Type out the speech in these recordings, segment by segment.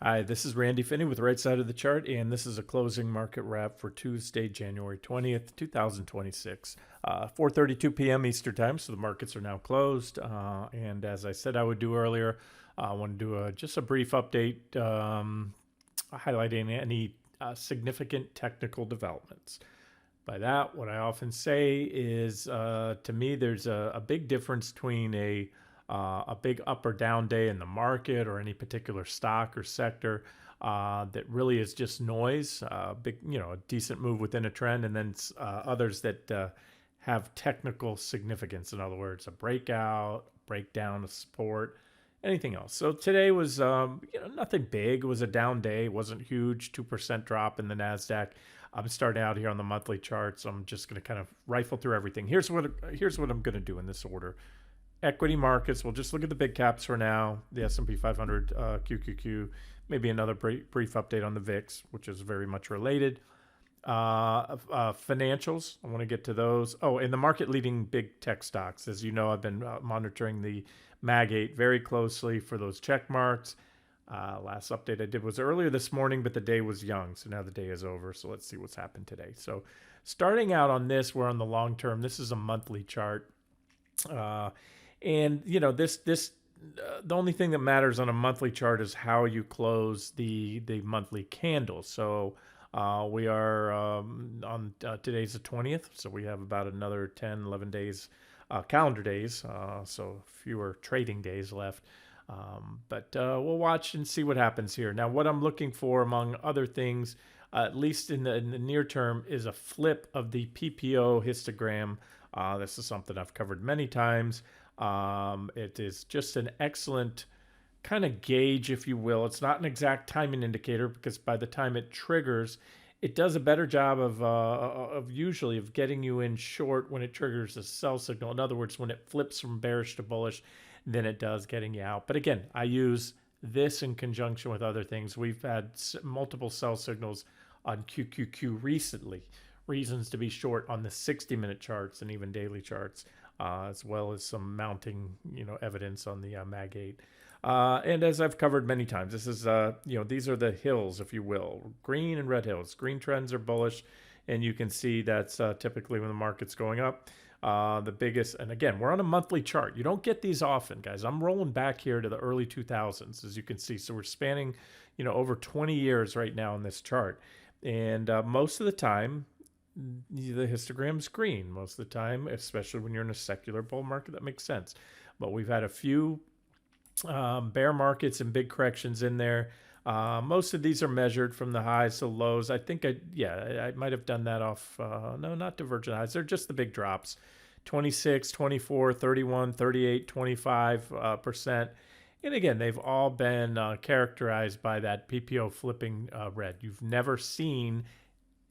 Hi, this is Randy Finney with Right Side of the Chart, and this is a closing market wrap for Tuesday, January 20th, 2026. 4:32 p.m. Eastern Time, so the markets are now closed. And as I said I would do earlier, I want to do just a brief update highlighting any significant technical developments. By that, what I often say is, to me, there's a big difference between a big up or down day in the market or any particular stock or sector that really is just noise, big, a decent move within a trend, and then others that have technical significance. In other words, a breakout, breakdown, a support, anything else. So today was, nothing big. It was a down day. It wasn't huge. 2% drop in the Nasdaq. I'm starting out here on the monthly charts. So I'm just going to kind of rifle through everything. Here's what I'm going to do in this order. Equity markets. We'll just look at the big caps for now. The S&P 500, QQQ. Maybe another brief update on the VIX, which is very much related. Financials. I want to get to those. Oh, and the market leading big tech stocks. As you know, I've been monitoring the Mag 8 very closely for those check marks. Last update I did was earlier this morning, but the day was young. So now the day is over. So let's see what's happened today. So starting out on this, we're on the long term. This is a monthly chart. And the only thing that matters on a monthly chart is how you close the monthly candle. So we are on today's the 20th, so we have about another 10, 11 days, calendar days, so fewer trading days left. But we'll watch and see what happens here. Now, what I'm looking for, among other things, at least in the near term, is a flip of the PPO histogram. This is something I've covered many times. It is just an excellent kind of gauge, if you will. It's not an exact timing indicator because by the time it triggers, it does a better job of usually of getting you in short when it triggers a sell signal. In other words, when it flips from bearish to bullish, than it does getting you out. But again, I use this in conjunction with other things. We've had multiple sell signals on QQQ recently, reasons to be short on the 60-minute charts and even daily charts, as well as some mounting, evidence on the Mag 8. And as I've covered many times, this is, these are the hills, if you will, green and red hills. Green trends are bullish, and you can see that's typically when the market's going up. The biggest, and again, we're on a monthly chart. You don't get these often, guys. I'm rolling back here to the early 2000s, as you can see. So we're spanning, over 20 years right now in this chart. And most of the time, the histogram's green. Most of the time, especially when you're in a secular bull market, that makes sense. But we've had a few bear markets and big corrections in there. Most of these are measured from the highs to lows. I think I might have done that off, no, not divergent highs. They're just the big drops, 26, 24, 31, 38, 25%. And again, they've all been characterized by that PPO flipping red. You've never seen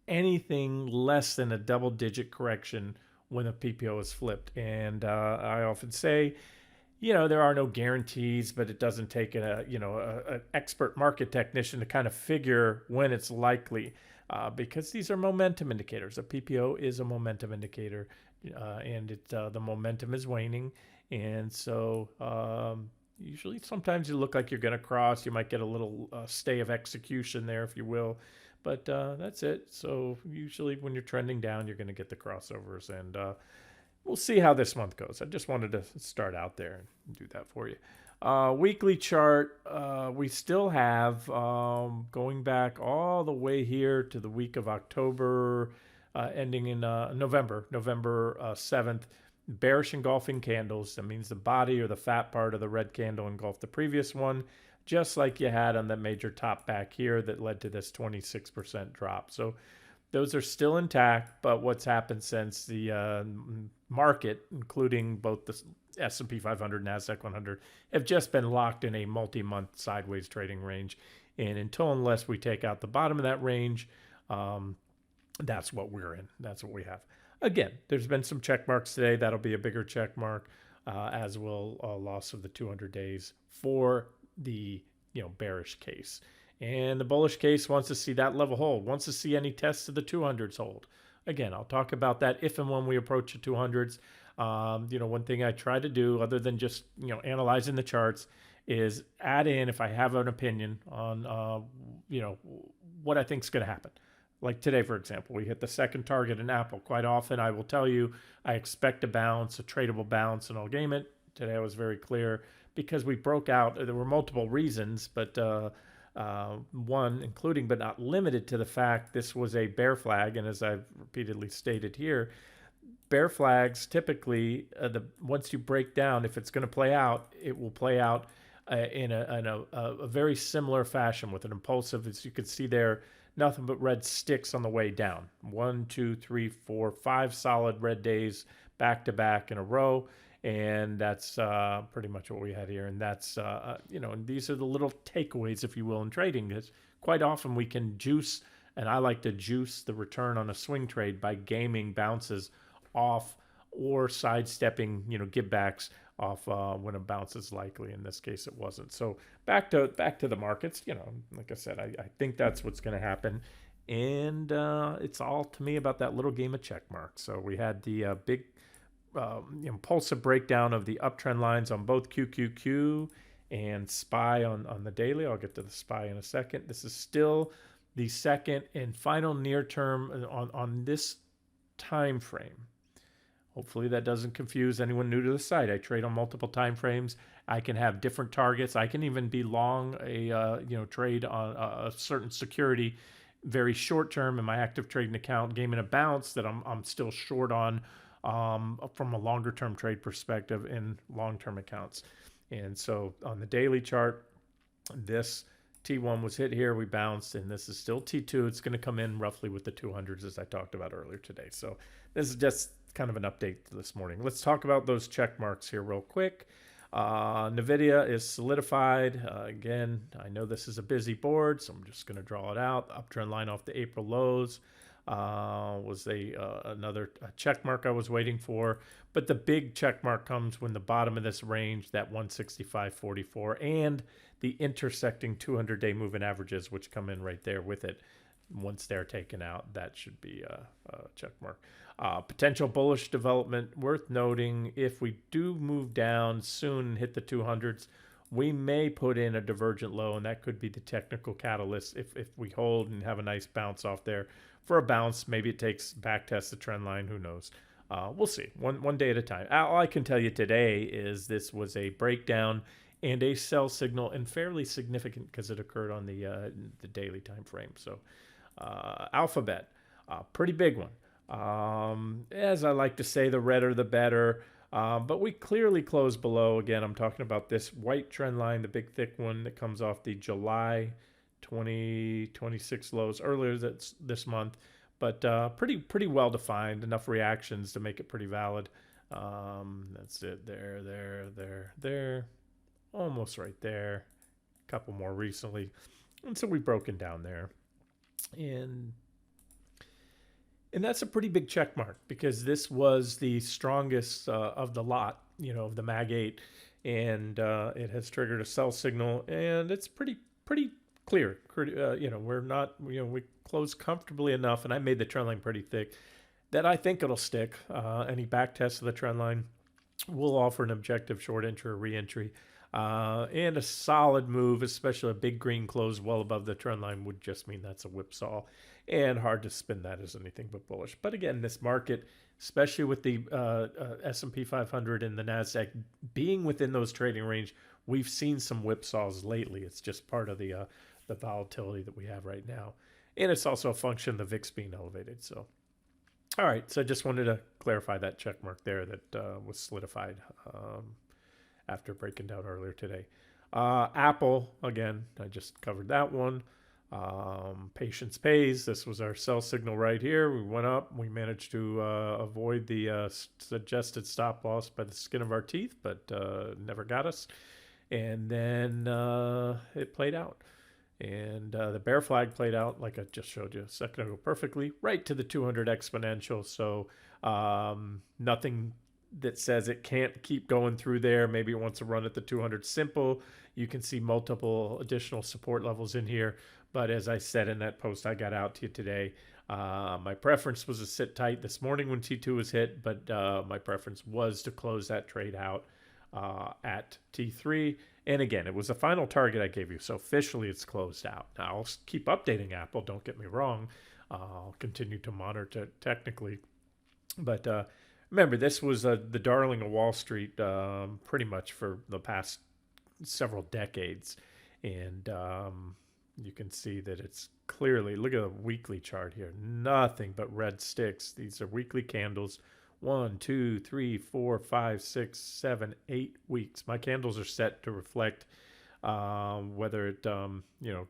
anything less than a double-digit correction when a PPO is flipped. And I often say, there are no guarantees, but it doesn't take an expert market technician to kind of figure when it's likely, because these are momentum indicators. A PPO is a momentum indicator, and the momentum is waning, and so usually sometimes you look like you're going to cross. You might get a little stay of execution there, if you will, but that's it. So usually when you're trending down, you're going to get the crossovers, and we'll see how this month goes. I just wanted to start out there and do that for you. Weekly chart, we still have, going back all the way here to the week of October, ending in November 7th, bearish engulfing candles. That means the body or the fat part of the red candle engulfed the previous one, just like you had on that major top back here that led to this 26% drop. So those are still intact, but what's happened since the market, including both the S&P 500 and NASDAQ 100, have just been locked in a multi-month sideways trading range. And unless we take out the bottom of that range, that's what we're in. That's what we have. Again, there's been some check marks today. That'll be a bigger check mark, as will a loss of the 200 days for the bearish case. And the bullish case wants to see that level hold, wants to see any tests of the 200s hold. Again, I'll talk about that if and when we approach the 200s. One thing I try to do, other than just analyzing the charts, is add in if I have an opinion on you know what I think is going to happen. Like today, for example, we hit the second target in Apple. Quite often, I will tell you I expect a bounce, a tradable bounce, and I'll game it. Today, I was very clear because we broke out. There were multiple reasons, but one, including but not limited to the fact this was a bear flag, and as I've repeatedly stated here, bear flags typically once you break down, if it's going to play out, it will play out in a very similar fashion with an impulsive, as you can see there, nothing but red sticks on the way down. 1, 2, 3, 4, 5 solid red days back to back in a row. And that's pretty much what we had here. And that's, and these are the little takeaways, if you will, in trading. Because quite often we can juice, and I like to juice the return on a swing trade by gaming bounces off or sidestepping, give backs off when a bounce is likely. In this case, it wasn't. So back to the markets. Like I said, I think that's what's going to happen, and it's all to me about that little game of check marks. So we had the big impulsive breakdown of the uptrend lines on both QQQ and SPY on the daily. I'll get to the SPY in a second. This is still the second and final near term on this time frame. Hopefully that doesn't confuse anyone new to the site. I trade on multiple time frames. I can have different targets. I can even be long a trade on a certain security very short term in my active trading account, gaming a bounce that I'm still short on from a longer term trade perspective in long term accounts. And so on the daily chart, this T1 was hit here, we bounced, and this is still T2. It's going to come in roughly with the 200s as I talked about earlier today. So this is just kind of an update this morning. Let's talk about those check marks here real quick. NVIDIA is solidified. Again, I know this is a busy board, so I'm just going to draw it out. The uptrend line off the April lows was another check mark I was waiting for. But the big check mark comes when the bottom of this range, that 165.44, and the intersecting 200-day moving averages, which come in right there with it. Once they're taken out, that should be a check mark. Potential bullish development worth noting. If we do move down soon and hit the 200s, we may put in a divergent low, and that could be the technical catalyst if we hold and have a nice bounce off there. For a bounce, maybe it takes back test the trend line. Who knows? We'll see. One day at a time. All I can tell you today is this was a breakdown and a sell signal, and fairly significant because it occurred on the daily time frame. So Alphabet, pretty big one. As I like to say, the redder the better. But we clearly closed below. Again, I'm talking about this white trend line, the big thick one that comes off the July 2026 lows earlier this month. But pretty well defined, enough reactions to make it pretty valid. That's it. There. Almost right there. A couple more recently. And so we've broken down there. And that's a pretty big check mark because this was the strongest of the lot, of the Mag 8. And it has triggered a sell signal. And it's pretty clear. We're not, we closed comfortably enough. And I made the trend line pretty thick that I think it'll stick. Any back test of the trend line will offer an objective short entry or re-entry. And a solid move, especially a big green close well above the trend line, would just mean that's a whipsaw, and hard to spin that as anything but bullish. But again, this market, especially with the S&P 500 and the NASDAQ being within those trading range, we've seen some whipsaws lately. It's just part of the volatility that we have right now. And it's also a function of the VIX being elevated. So, all right, so I just wanted to clarify that check mark there that was solidified after breaking down earlier today. Apple, again, I just covered that one. Patience pays. This was our sell signal right here. We went up. We managed to avoid the suggested stop loss by the skin of our teeth, but never got us. And then it played out. And the bear flag played out, like I just showed you a second ago, perfectly, right to the 200 exponential. So nothing that says it can't keep going through there. Maybe it wants to run at the 200 simple. You can see multiple additional support levels in here. But as I said in that post I got out to you today, my preference was to sit tight this morning when T2 was hit, but my preference was to close that trade out at T3 And again, it was a final target I gave you, so officially it's closed out. Now I'll keep updating Apple. Don't get me wrong. I'll continue to monitor technically, but remember, this was the darling of Wall Street pretty much for the past several decades, and you can see that it's clearly, look at the weekly chart here, nothing but red sticks. These are weekly candles. 1, 2, 3, 4, 5, 6, 7, 8 weeks. My candles are set to reflect whether it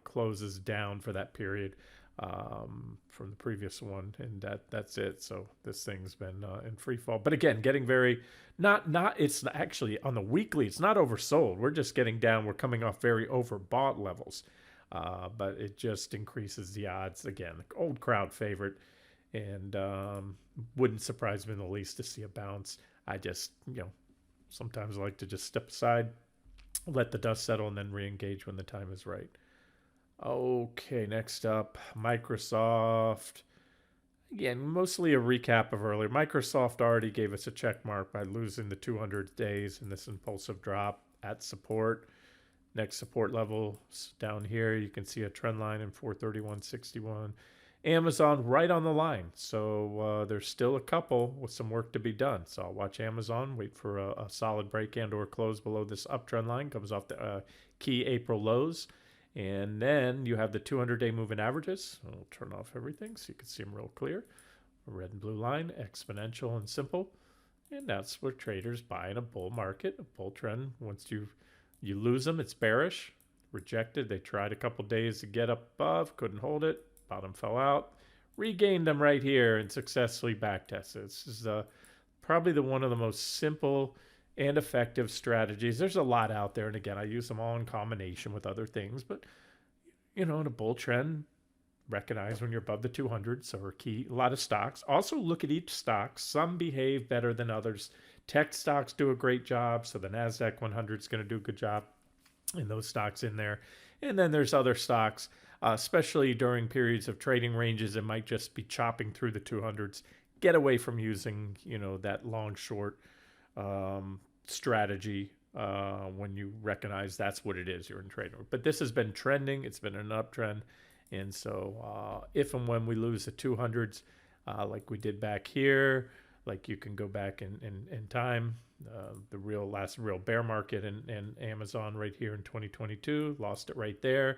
closes down for that period from the previous one, and that's it. So this thing's been in free fall, but again, getting very not it's actually on the weekly, it's not oversold. We're just getting down. We're coming off very overbought levels, but it just increases the odds. Again, the old crowd favorite, and wouldn't surprise me in the least to see a bounce. I just sometimes like to just step aside, let the dust settle, and then re-engage when the time is right. Okay, next up, Microsoft. Again, mostly a recap of earlier. Microsoft already gave us a check mark by losing the 200 days in this impulsive drop at support. Next support level down here, you can see a trend line in 431.61. Amazon right on the line. So there's still a couple with some work to be done. So I'll watch Amazon, wait for a solid break and or close below this uptrend line. Comes off the key April lows. And then you have the 200-day moving averages. I'll turn off everything so you can see them real clear. A red and blue line, exponential and simple. And that's where traders buy in a bull market, a bull trend. Once you lose them, it's bearish. Rejected. They tried a couple days to get up above, couldn't hold it. Bottom fell out. Regained them right here and successfully backtested. This is probably one of the most simple and effective strategies. There's a lot out there, and again, I use them all in combination with other things, but in a bull trend, recognize when you're above the 200s are key. A lot of stocks. Also look at each stock. Some behave better than others. Tech stocks do a great job, so the NASDAQ 100 is going to do a good job in those stocks in there. And then there's other stocks, especially during periods of trading ranges, it might just be chopping through the 200s. Get away from using, that long short strategy when you recognize that's what it is you're in trading. But this has been trending. It's been an uptrend. And so if and when we lose the 200s, like we did back here, like you can go back in time, the last real bear market in Amazon right here in 2022, lost it right there.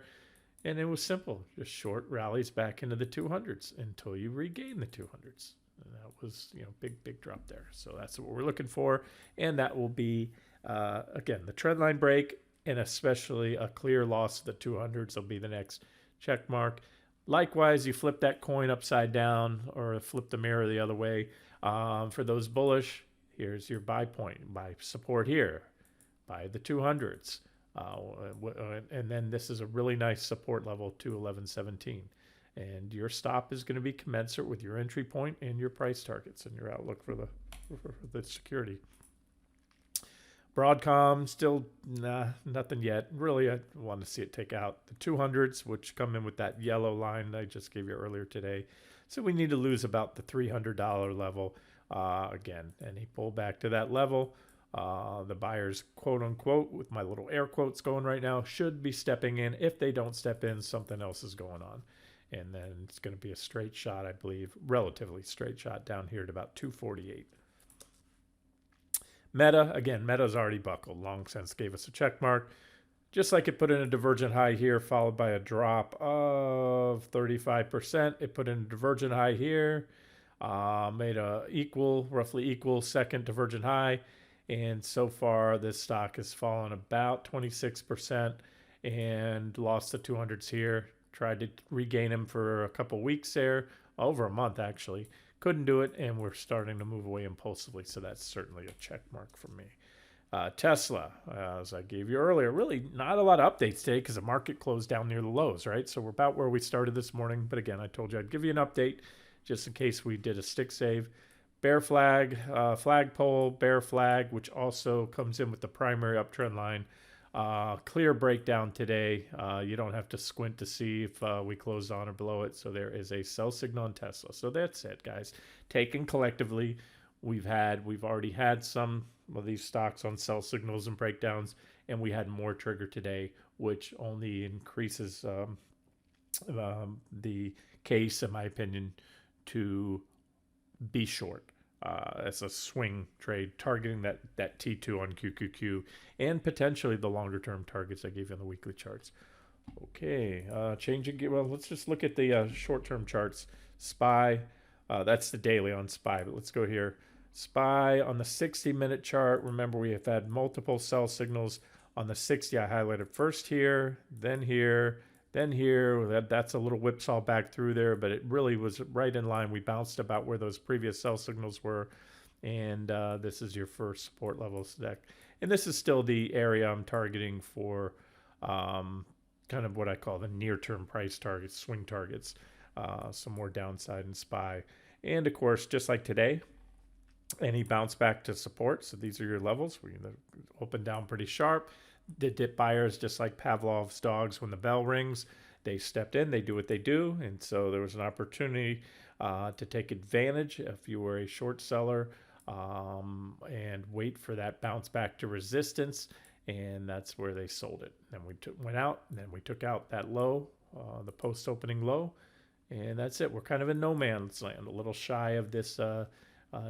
And it was simple, just short rallies back into the 200s until you regain the 200s. And that was, big drop there. So that's what we're looking for. And that will be, again, the trend line break, and especially a clear loss of the 200s will be the next check mark. Likewise, you flip that coin upside down or flip the mirror the other way. For those bullish, here's your buy point, buy support here, buy the 200s. And then this is a really nice support level, 211.17. And your stop is going to be commensurate with your entry point and your price targets and your outlook for the security. Broadcom, still nothing yet. Really, I want to see it take out the 200s, which come in with that yellow line I just gave you earlier today. So we need to lose about the $300 level. Again, any pullback to that level, the buyers, quote unquote, with my little air quotes going right now, should be stepping in. If they don't step in, something else is going on. And then it's going to be a straight shot, I believe, relatively straight shot down here at about 248. Meta, again, Meta's already buckled. Long since gave us a check mark. Just like it put in a divergent high here, followed by a drop of 35%. It put in a divergent high here, made a roughly equal second divergent high. And so far, this stock has fallen about 26% and lost the 200s here. Tried to regain them for a couple weeks there, over a month actually. Couldn't do it, and we're starting to move away impulsively, so that's certainly a check mark for me. Tesla, as I gave you earlier, really not a lot of updates today because the market closed down near the lows, right? So we're about where we started this morning. But again, I told you I'd give you an update just in case we did a stick save. Bear flag, flagpole, bear flag, which also comes in with the primary uptrend line. Clear breakdown today. You don't have to squint to see if we closed on or below it. So there is a sell signal on Tesla. So that's it, guys. Taken collectively, we've already had some of these stocks on sell signals and breakdowns, and we had more trigger today, which only increases the case, in my opinion, to be short. As a swing trade, targeting that T2 on QQQ and potentially the longer term targets I gave you on the weekly charts. Okay, changing gear. Well, let's just look at the short term charts. SPY, that's the daily on SPY, but let's go here. SPY on the 60-minute chart. Remember, we have had multiple sell signals on the 60. I highlighted first here, then here, then here. That's a little whipsaw back through there, but it really was right in line. We bounced about where those previous sell signals were, and this is your first support levels deck. And this is still the area I'm targeting for kind of what I call the near-term price targets, swing targets, some more downside in SPY. And of course, just like today, any bounce back to support. So these are your levels. We're going to open down pretty sharp. The dip buyers, just like Pavlov's dogs, when the bell rings, they stepped in, they do what they do. And so there was an opportunity to take advantage if you were a short seller and wait for that bounce back to resistance. And that's where they sold it. Then we went out, and then we took out that low, the post-opening low. And that's it. We're kind of in no man's land, a little shy of this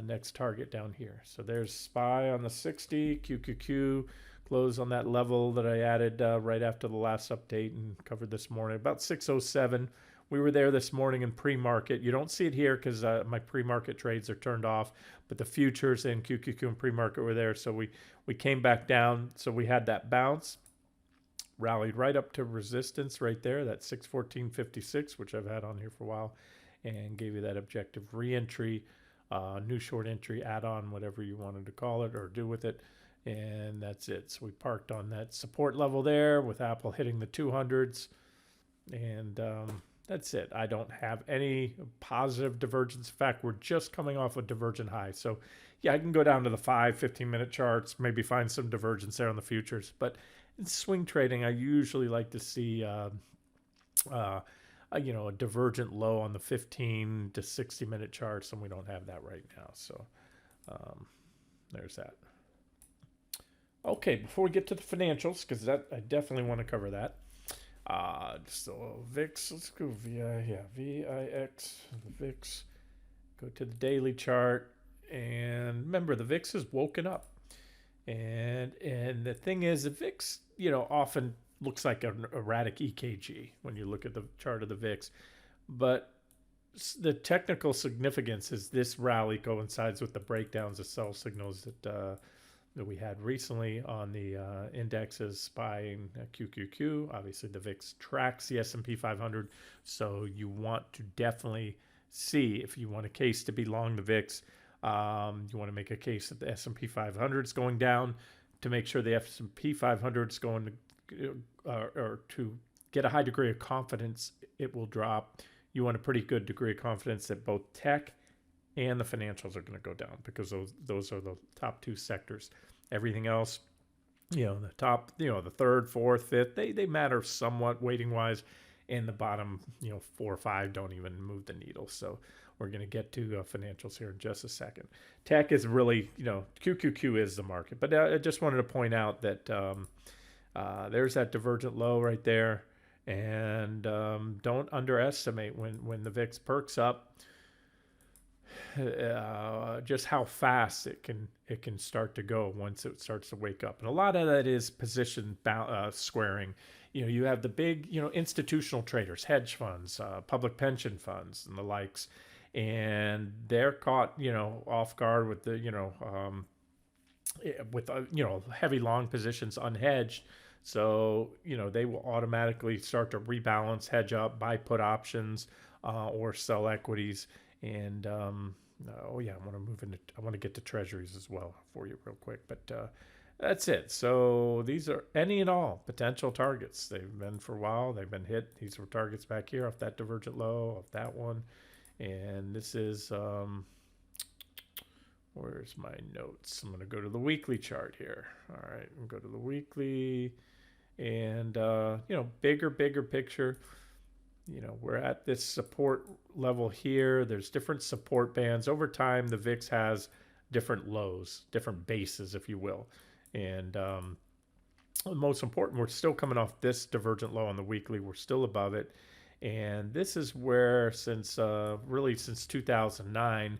next target down here. So there's SPY on the 60, QQQ close on that level that I added right after the last update and covered this morning, about 607. We were there this morning in pre-market. You don't see it here because my pre-market trades are turned off, but the futures and QQQ and pre-market were there. So we came back down. So we had that bounce, rallied right up to resistance right there, that 614.56, which I've had on here for a while, and gave you that objective re-entry, new short entry add-on, whatever you wanted to call it or do with it. And that's it. So we parked on that support level there with Apple hitting the 200s. And that's it. I don't have any positive divergence. In fact, we're just coming off a divergent high. So yeah, I can go down to the 15-minute charts, maybe find some divergence there on the futures. But in swing trading, I usually like to see a divergent low on the 15 to 60-minute charts, and we don't have that right now. So there's that. Okay, before we get to the financials, because I definitely want to cover that. So VIX, let's go VIX, the VIX. Go to the daily chart, and remember the VIX has woken up, and the thing is, the VIX, often looks like an erratic EKG when you look at the chart of the VIX, but the technical significance is this rally coincides with the breakdowns of sell signals that we had recently on the indexes, SPY and QQQ. Obviously, the VIX tracks the S&P 500, so you want to definitely see if you want a case to be long the VIX. You want to make a case that the S&P 500 is going down to make sure the S&P 500 is going to, or to get a high degree of confidence it will drop. You want a pretty good degree of confidence that both tech and the financials are going to go down, because those are the top two sectors. Everything else, the top, the third, fourth, fifth, they matter somewhat weighting wise, and the bottom, 4 or 5 don't even move the needle. So we're going to get to financials here in just a second. Tech is really, QQQ is the market, but I just wanted to point out that there's that divergent low right there, and don't underestimate when the VIX perks up. Just how fast it can start to go once it starts to wake up. And a lot of that is position squaring. You have the big, institutional traders, hedge funds, public pension funds, and the likes, and they're caught, off guard with the, heavy long positions unhedged. So, they will automatically start to rebalance, hedge up, buy put options, or sell equities. And I want to get to Treasuries as well for you real quick, but that's it. So these are any and all potential targets. They've been for a while. They've been hit. These were targets back here off that divergent low, off that one, and this is where's my notes? I'm going to go to the weekly chart here. All right, go to the weekly, and bigger picture. We're at this support level here. There's different support bands. Over time, the VIX has different lows, different bases, if you will. And most important, we're still coming off this divergent low on the weekly. We're still above it. And this is where, since really since 2009,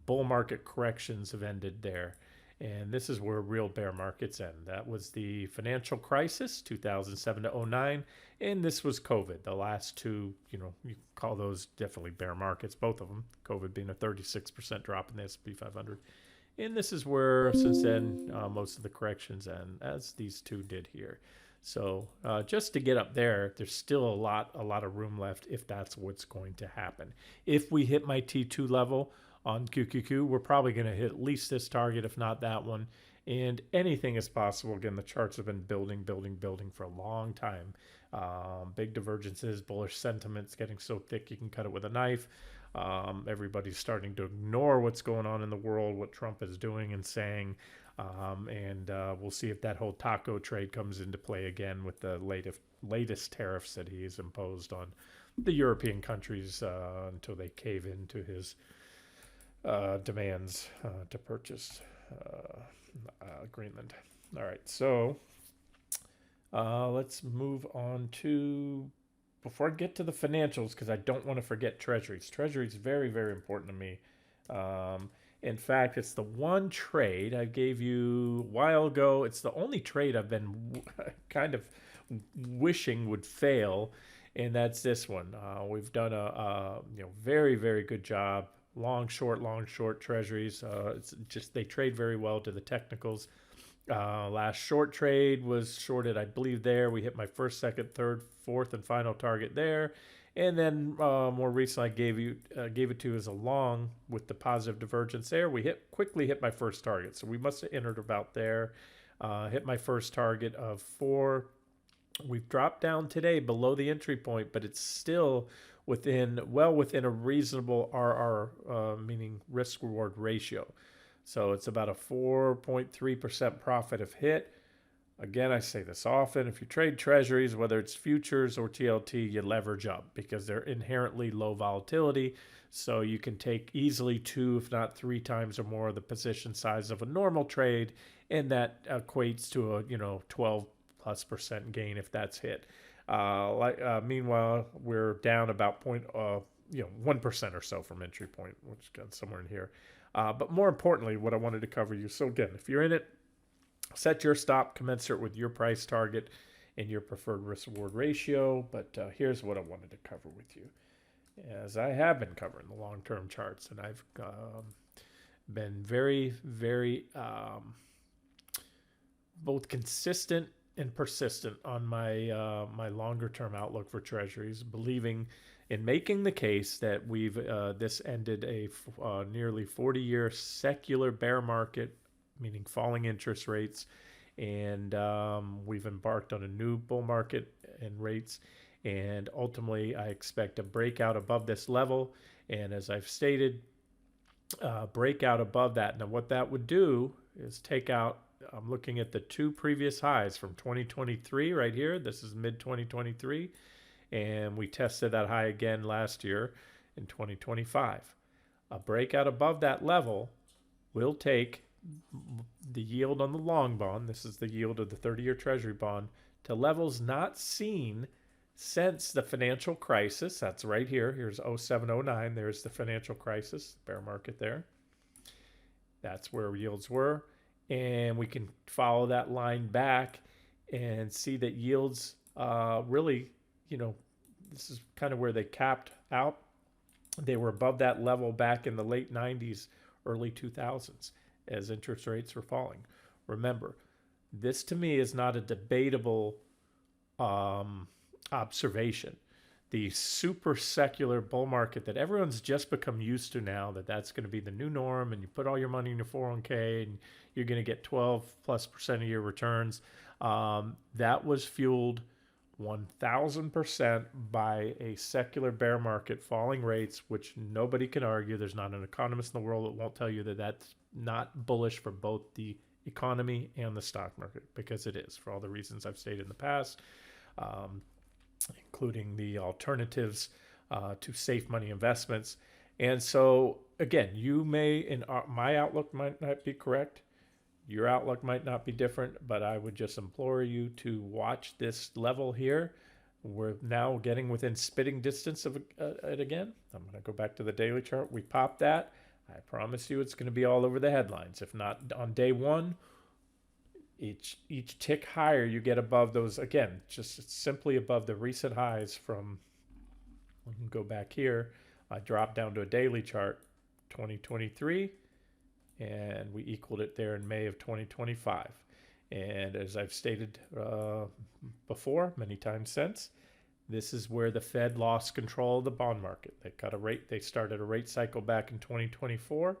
bull market corrections have ended there. And this is where real bear markets end. That was the financial crisis, 2007 to '09, and this was COVID. The last two, you call those definitely bear markets, both of them. COVID being a 36% drop in the S&P 500. And this is where, since then, most of the corrections end, as these two did here. So just to get up there, there's still a lot of room left if that's what's going to happen. If we hit my T2 level on QQQ, we're probably going to hit at least this target, if not that one. And anything is possible. Again, the charts have been building for a long time. Big divergences, bullish sentiments getting so thick you can cut it with a knife. Everybody's starting to ignore what's going on in the world, what Trump is doing and saying. And we'll see if that whole taco trade comes into play again with the latest tariffs that he's imposed on the European countries until they cave into his demands to purchase Greenland. All right, so let's move on to, before I get to the financials, because I don't want to forget Treasuries. Treasuries very, very important to me. In fact, it's the one trade I gave you a while ago. It's the only trade I've been kind of wishing would fail, and that's this one. We've done a very, very good job. Long, short Treasuries. It's just they trade very well to the technicals. Last short trade was shorted, I believe, there. We hit my first, second, third, fourth, and final target there. And then more recently, I gave it to you as a long with the positive divergence there. We quickly hit my first target. So we must have entered about there. Hit my first target of 4. We've dropped down today below the entry point, but it's still well within a reasonable RR, meaning risk reward ratio. So it's about a 4.3% profit if hit. Again, I say this often, if you trade treasuries, whether it's futures or TLT, you leverage up because they're inherently low volatility. So you can take easily 2, if not 3 times or more of the position size of a normal trade. And that equates to a 12+% gain if that's hit. Meanwhile, we're down about 1% or so from entry point, which got somewhere in here. But more importantly, what I wanted to cover you. So again, if you're in it, set your stop commensurate with your price target and your preferred risk reward ratio. But here's what I wanted to cover with you, as I have been covering the long-term charts, and I've been very, very both consistent and persistent on my my longer-term outlook for treasuries, believing in making the case that we've this ended a nearly 40-year secular bear market, meaning falling interest rates, and we've embarked on a new bull market in rates, and ultimately I expect a breakout above this level, and as I've stated, breakout above that. Now what that would do is take out, I'm looking at the 2 previous highs from 2023 right here. This is mid 2023, and we tested that high again last year in 2025. A breakout above that level will take the yield on the long bond, this is the yield of the 30-year treasury bond, to levels not seen since the financial crisis. That's right here. Here's 0709. There's the financial crisis, bear market there. That's where yields were. And we can follow that line back and see that yields really, this is kind of where they capped out. They were above that level back in the late 90s, early 2000s, as interest rates were falling. Remember, this to me is not a debatable observation. The super secular bull market that everyone's just become used to now, that's going to be the new norm, and you put all your money in your 401k and you're going to get 12+% a year returns. That was fueled 1,000% by a secular bear market, falling rates, which nobody can argue. There's not an economist in the world that won't tell you that that's not bullish for both the economy and the stock market, because it is, for all the reasons I've stated in the past, including the alternatives to safe money investments. And so, again, you may, in my outlook might not be correct. Your outlook might not be different, but I would just implore you to watch this level here. We're now getting within spitting distance of it again. I'm going to go back to the daily chart. We popped that. I promise you it's going to be all over the headlines. If not on day one, each tick higher you get above those, again, just simply above the recent highs from, we can go back here. I dropped down to a daily chart, 2023, and we equaled it there in May of 2025. And as I've stated before, many times since, this is where the Fed lost control of the bond market. They cut a rate. They started a rate cycle back in 2024.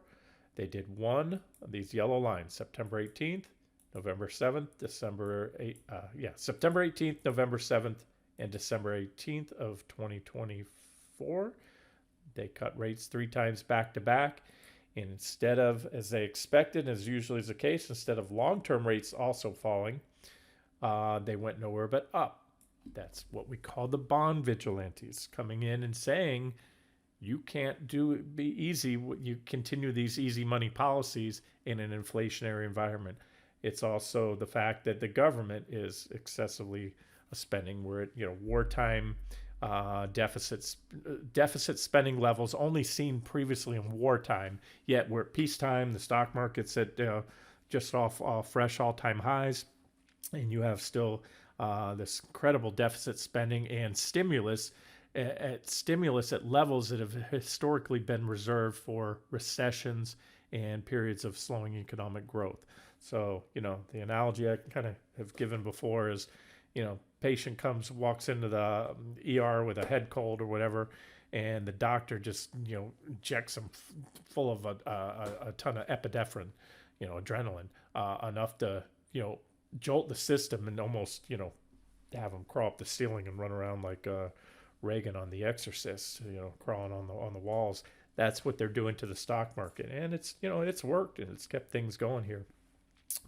They did one of these yellow lines: September 18th, November 7th, September 18th, November 7th, and December 18th of 2024. They cut rates 3 times back to back. And instead of, as they expected, as usually is the case, instead of long-term rates also falling, they went nowhere but up. That's what we call the bond vigilantes coming in and saying, you can't be easy. You continue these easy money policies in an inflationary environment. It's also the fact that the government is excessively spending. We're at wartime deficit spending levels only seen previously in wartime. Yet we're at peacetime. The stock market's at just off fresh all-time highs, and you have still this incredible deficit spending and stimulus at levels that have historically been reserved for recessions and periods of slowing economic growth. So, the analogy I kind of have given before is, patient walks into the ER with a head cold or whatever, and the doctor just, injects them full of a ton of epinephrine, adrenaline, enough to, jolt the system and almost, have them crawl up the ceiling and run around like Reagan on The Exorcist, crawling on the walls. That's what they're doing to the stock market, and it's worked and it's kept things going here.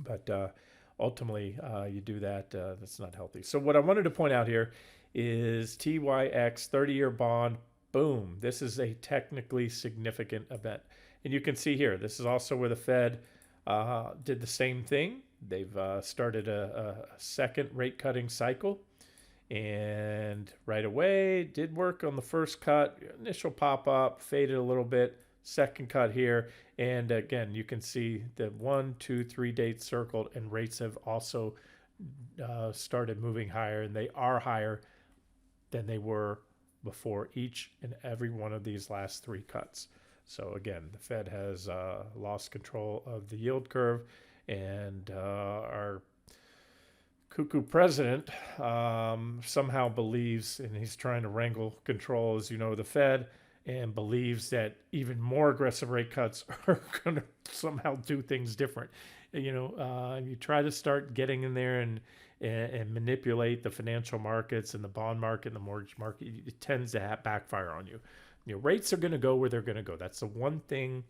But ultimately, you do that, that's not healthy. So what I wanted to point out here is TYX 30-year bond. Boom! This is a technically significant event, and you can see here. This is also where the Fed did the same thing. They've started a second rate cutting cycle, and right away did work on the first cut. Initial pop up, faded a little bit. Second cut here, and again you can see the 1, 2, 3 dates circled, and rates have also started moving higher, and they are higher than they were before each and every one of these last 3 cuts. So again, the Fed has lost control of the yield curve, and our cuckoo president somehow believes, and he's trying to wrangle control, as the Fed, and believes that even more aggressive rate cuts are going to somehow do things different. You try to start getting in there and manipulate the financial markets and the bond market and the mortgage market. It tends to backfire on you. Rates are going to go where they're going to go. That's the one thing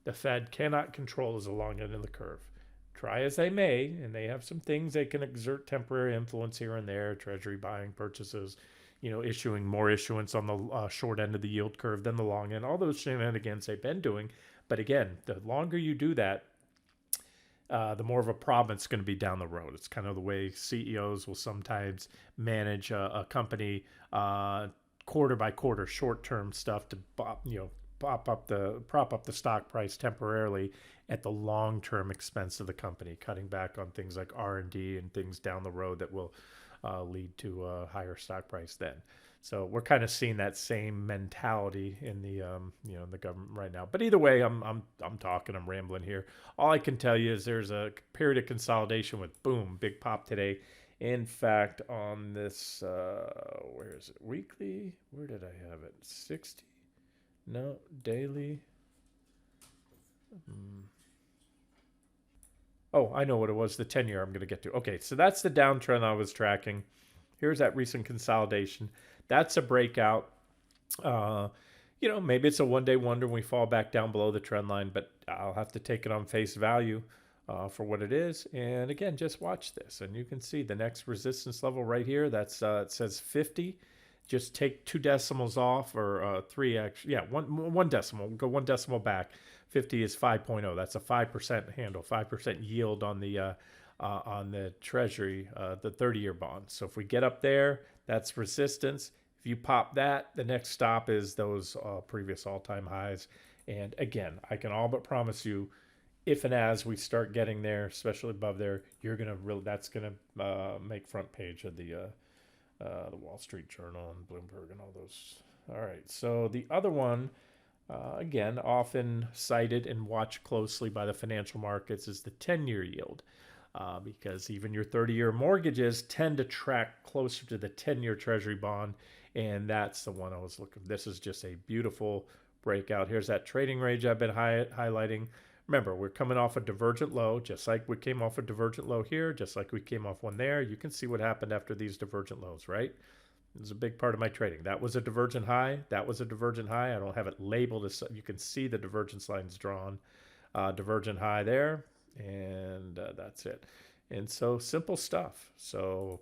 the Fed cannot control, is the long end of the curve. Try as they may, and they have some things they can exert temporary influence here and there, Treasury buying purchases, issuing more issuance on the short end of the yield curve than the long end, all those shenanigans they've been doing. But again, the longer you do that, the more of a problem it's going to be down the road. It's kind of the way CEOs will sometimes manage a company quarter by quarter, short-term stuff to prop up the stock price temporarily at the long-term expense of the company, cutting back on things like R&D and things down the road that will lead to a higher stock price then. So we're kind of seeing that same mentality in the in the government right now. But either way, I'm rambling here. All I can tell you is there's a period of consolidation with boom, big pop today. In fact, on this where is it? Weekly? Where did I have it? 60? No, daily. Oh, I know what it was. The 10-year I'm going to get to. Okay, so that's the downtrend I was tracking. Here's that recent consolidation. That's a breakout. Maybe it's a one-day wonder when we fall back down below the trend line, but I'll have to take it on face value for what it is. And again, just watch this, and you can see the next resistance level right here. That's it says 50. just take 2 decimals off, or three, actually, yeah, one decimal. We'll go 1 decimal back. 50 is 5.0. That's a 5% handle, 5% yield on the Treasury, the 30-year bond. So if we get up there, that's resistance. If you pop that, the next stop is those previous all-time highs. And again, I can all but promise you, if and as we start getting there, especially above there, you're gonna really, that's gonna make front page of the Wall Street Journal and Bloomberg and all those. All right, so the other one, again, often cited and watched closely by the financial markets, is the 10-year yield. Because even your 30-year mortgages tend to track closer to the 10-year Treasury bond, and that's the one I was looking. This is just a beautiful breakout. Here's that trading range I've been highlighting. Remember, we're coming off a divergent low, just like we came off a divergent low here, just like we came off one there. You can see what happened after these divergent lows, right? This is a big part of my trading. That was a divergent high. That was a divergent high. I don't have it labeled as, you can see the divergence lines drawn. Divergent high there, and that's it. And so simple stuff. So,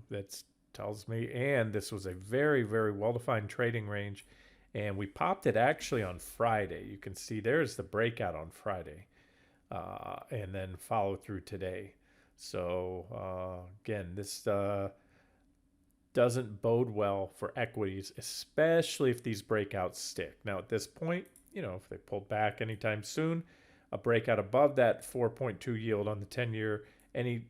that tells me, and this was a very, very well-defined trading range, and we popped it actually on Friday. You can see there's the breakout on Friday, and then follow through today. So again, this doesn't bode well for equities, especially if these breakouts stick. Now at this point, if they pull back anytime soon, a breakout above that 4.2 yield on the 10-year, any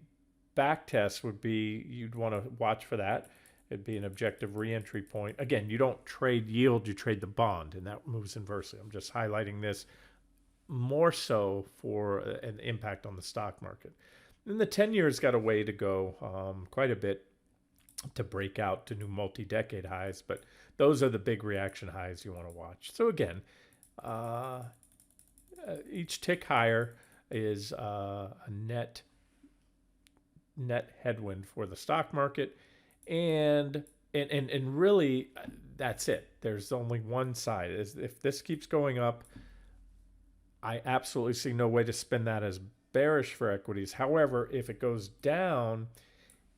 back test would be, you'd want to watch for that. It'd be an objective reentry point. Again, you don't trade yield, you trade the bond, and that moves inversely. I'm just highlighting this more so for an impact on the stock market. And the 10-year's got a way to go, quite a bit, to break out to new multi-decade highs, but those are the big reaction highs you want to watch. So again, each tick higher is a net headwind for the stock market, and really that's it. There's only one side. Is if this keeps going up, I absolutely see no way to spin that as bearish for equities. However, if it goes down,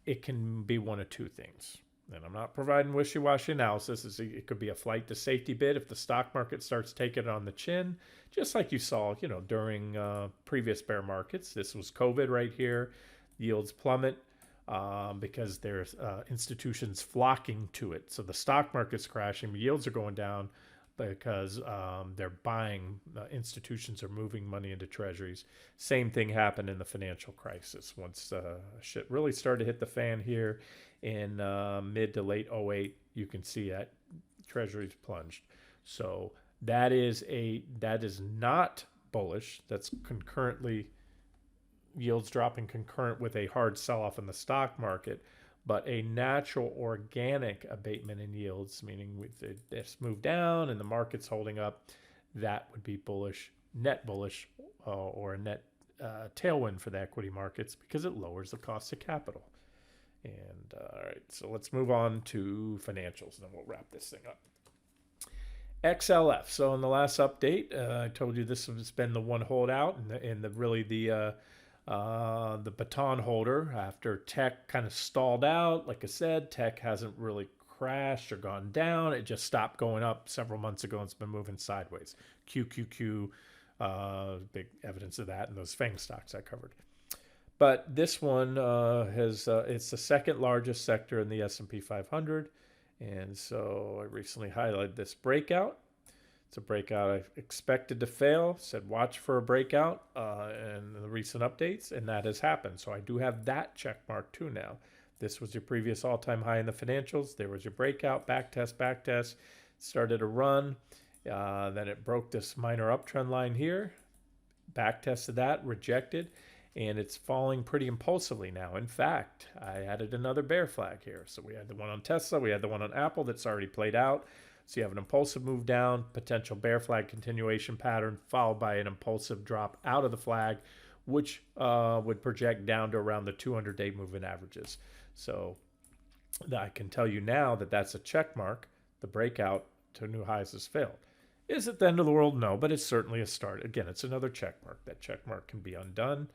it can be one of two things. And I'm not providing wishy-washy analysis. It could be a flight to safety bid if the stock market starts taking it on the chin, just like you saw, during previous bear markets. This was COVID right here. Yields plummet because there's institutions flocking to it. So the stock market's crashing, yields are going down because they're buying. Institutions are moving money into treasuries. Same thing happened in the financial crisis. Once shit really started to hit the fan here in mid to late 08, you can see that treasuries plunged. So that is not bullish. That's concurrently yields dropping concurrent with a hard sell-off in the stock market, but a natural organic abatement in yields, meaning it's moved down and the market's holding up, that would be bullish, net bullish, or a net tailwind for the equity markets because it lowers the cost of capital. And all right, so let's move on to financials, and then we'll wrap this thing up. XLF. So in the last update, I told you this has been the one holdout, and the baton holder after tech kind of stalled out. Like I said, tech hasn't really crashed or gone down. It just stopped going up several months ago and it's been moving sideways. QQQ, big evidence of that in those FANG stocks I covered. But this one it's the second largest sector in the S&P 500. And so I recently highlighted this breakout. It's a breakout I expected to fail. Said watch for a breakout in the recent updates, and that has happened. So I do have that check mark too now. This was your previous all-time high in the financials. There was your breakout, back test. Started to run. Then it broke this minor uptrend line here. Back tested that, rejected, and it's falling pretty impulsively now. In fact, I added another bear flag here. So we had the one on Tesla, we had the one on Apple that's already played out. So you have an impulsive move down, potential bear flag continuation pattern, followed by an impulsive drop out of the flag, which would project down to around the 200-day moving averages. So I can tell you now that that's a check mark. The breakout to new highs has failed. Is it the end of the world? No, but it's certainly a start. Again, it's another check mark. That check mark can be undone.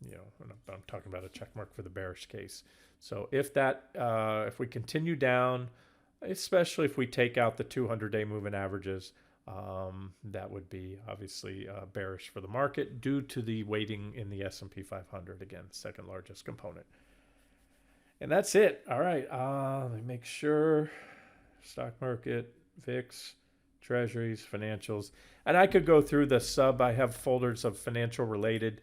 And I'm talking about a check mark for the bearish case. So if we continue down, especially if we take out the 200-day moving averages, that would be obviously bearish for the market due to the weighting in the S&P 500, again, second largest component. And that's it. All right, let me make sure. Stock market, VIX, Treasuries, financials. And I could go through the I have folders of financial related,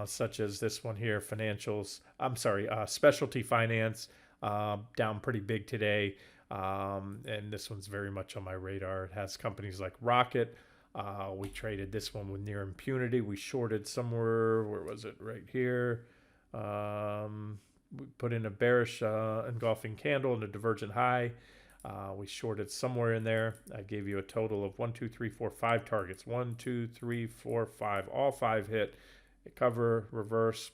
such as this one here, financials. I'm sorry, specialty finance, down pretty big today. And this one's very much on my radar. It has companies like Rocket. We traded this one with near impunity. We shorted somewhere, where was it? Right here. We put in a bearish engulfing candle and a divergent high. We shorted somewhere in there. I gave you a total of 1, 2, 3, 4, 5 targets. 1, 2, 3, 4, 5. All 5 hit. Cover, reverse,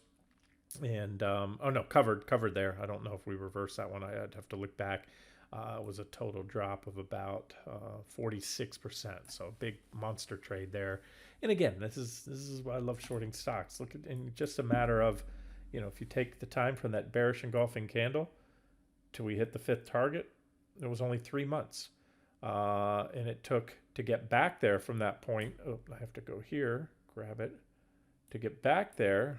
and oh no, covered there. I don't know if we reversed that one. I'd have to look back. It was a total drop of about 46%. So big monster trade there. And again, this is why I love shorting stocks. Look at, in just a matter of, if you take the time from that bearish engulfing candle till we hit the 5th target, it was only 3 months. And it took to get back there from that point. Oh, I have to go here, grab it. To get back there,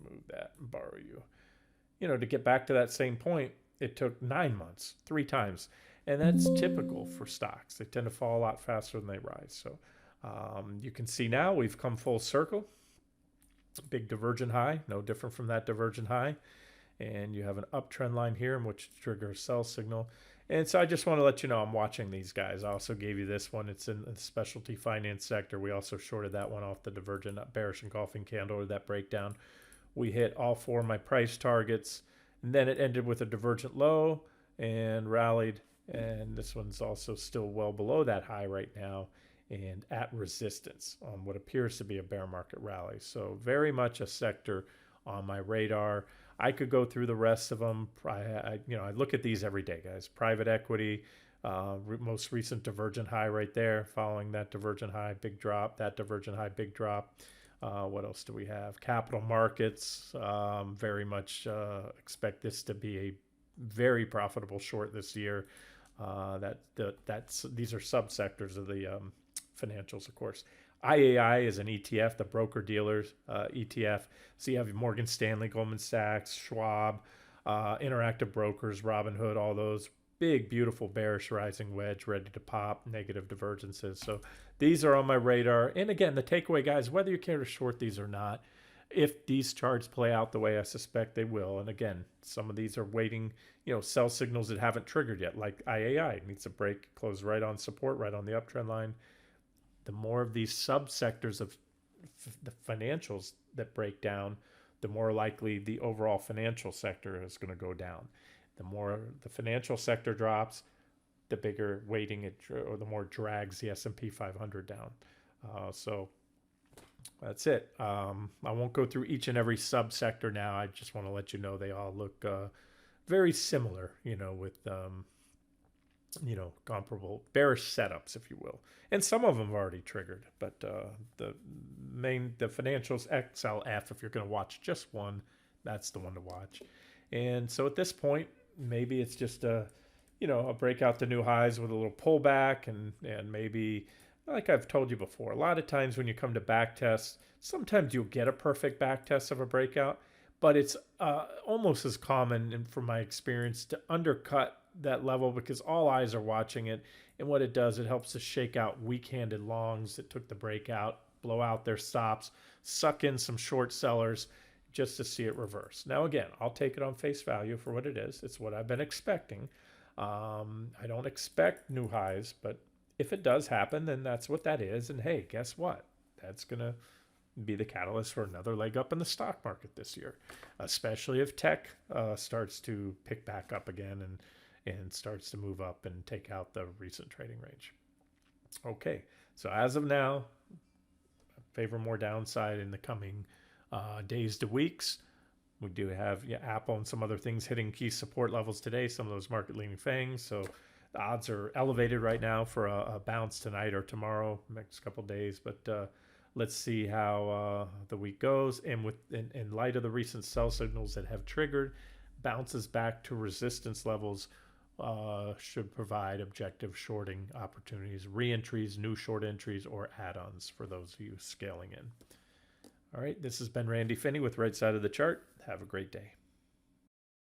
move that and borrow you. To get back to that same point, it took 9 months, 3 times. And that's typical for stocks. They tend to fall a lot faster than they rise. So you can see now we've come full circle. Big divergent high, no different from that divergent high. And you have an uptrend line here in which triggers a sell signal. And so I just want to let you know I'm watching these guys. I also gave you this one. It's in the specialty finance sector. We also shorted that one off the divergent bearish engulfing candle, or that breakdown. We hit all 4 of my price targets. And then it ended with a divergent low and rallied. And this one's also still well below that high right now and at resistance on what appears to be a bear market rally. So very much a sector on my radar. I could go through the rest of them. I look at these every day, guys. Private equity, most recent divergent high right there, following that divergent high, big drop, that divergent high, big drop. What else do we have? Capital markets, very much expect this to be a very profitable short this year. These are subsectors of the financials, of course. IAI is an ETF, the broker dealers ETF. So you have Morgan Stanley, Goldman Sachs, Schwab, Interactive Brokers, Robinhood, all those big, beautiful bearish rising wedge ready to pop, negative divergences. So these are on my radar. And again, the takeaway, guys, whether you care to short these or not, if these charts play out the way I suspect they will, and again, some of these are waiting, sell signals that haven't triggered yet, like IAI needs a break, close right on support, right on the uptrend line. The more of these subsectors of the financials that break down, the more likely the overall financial sector is going to go down. The more the financial sector drops, the bigger weighting or the more drags the S&P 500 down. So that's it. I won't go through each and every subsector now. I just want to let you know they all look very similar, with comparable bearish setups, if you will. And some of them have already triggered, but the financials XLF, if you're going to watch just one, that's the one to watch. And so at this point, maybe it's just a breakout to new highs with a little pullback, and maybe, like I've told you before, a lot of times when you come to back tests, sometimes you'll get a perfect back test of a breakout, but it's almost as common, and from my experience, to undercut that level because all eyes are watching it. And what it does, it helps to shake out weak-handed longs that took the breakout, blow out their stops, suck in some short sellers just to see it reverse. Now, again, I'll take it on face value for what it is. It's what I've been expecting. I don't expect new highs, but if it does happen, then that's what that is. And hey, guess what? That's going to be the catalyst for another leg up in the stock market this year, especially if tech starts to pick back up again and starts to move up and take out the recent trading range. Okay, so as of now, I favor more downside in the coming days to weeks. We do have Apple and some other things hitting key support levels today, some of those market-leaning fangs. So the odds are elevated right now for a bounce tonight or tomorrow, next couple of days. But Let's see how the week goes. And in light of the recent sell signals that have triggered, bounces back to resistance levels should provide objective shorting opportunities, re-entries, new short entries, or add-ons for those of you scaling in. All right, this has been Randy Finney with Right Side of the Chart. Have a great day.